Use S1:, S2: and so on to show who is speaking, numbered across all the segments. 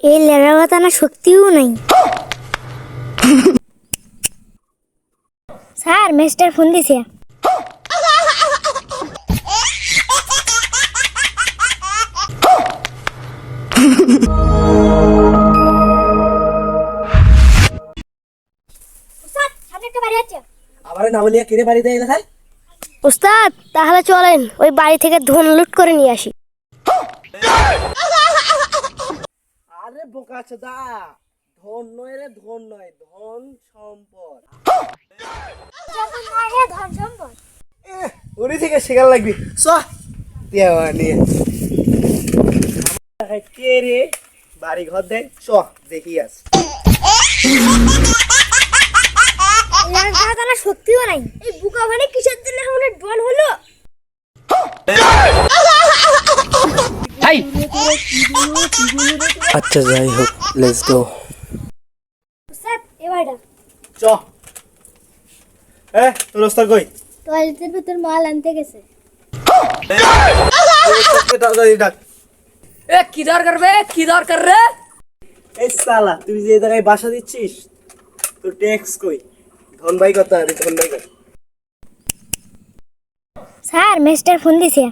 S1: এই লেরাওয়াতা না শক্তিও নাই। স্যার মিস্টার ফোন দিছে। স্যার সামনে একটা বাড়ি আছে।
S2: আবার না বলিয়া কিরে বাড়িতে এলাকায়?
S1: ওস্তাদ তাহলে চলেন ওই বাড়ি থেকে ধন লুট করে নিয়ে আসি।
S2: আরে বোকা চোদা, ধন নয় রে, ধন নয়, ধন সম্পদ।
S1: ধন সম্পদ
S2: উনি থেকে শেখার লাগবি। দেওয়া নিয়ে কে রে বাড়ি ঘর দেয়, দেখি আস।
S1: লেরাওয়াতা শক্তিও নাই। এই বুকা ভানে কিসের জন্য আমাদের ডন হলো?
S2: আচ্ছা যাই হোক, লেটস গো।
S1: স্যার এবারটা
S2: চ তোর ওস্তাদ কই?
S1: টয়লেটের ভিতর মাল আনতে গেছে।
S3: কি দরকার বে, কি দরকার রে?
S2: এই সালা তুই যে জায়গায় বাসা দিচ্ছিস, তোর ট্যাক্স কই? ধন ভাই কত আছে? ধন ভাই কত?
S1: স্যার মিস্টার ফোন দিছে।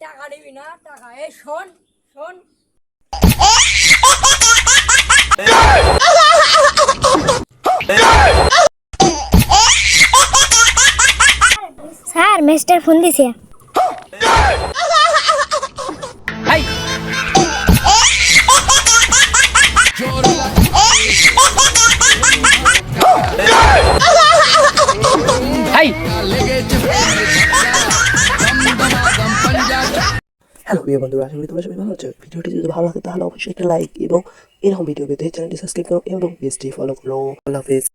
S3: টাকা নিবি না? টাকা এই শোন শোন,
S1: স্যার মিস্টার ফোন দিছে।
S3: High high.
S2: হ্যালো প্রিয় বন্ধুরা, আশা করি তোমরা সবাই ভালো আছো। ভিডিওটি যদি ভালো লাগে তাহলে অবশ্যই একটা লাইক এবং এরকম ভিডিও পেতে চ্যানেলটি সাবস্ক্রাইব করো এবং পেজটি ফলো করো। আল্লাহ হাফেজ।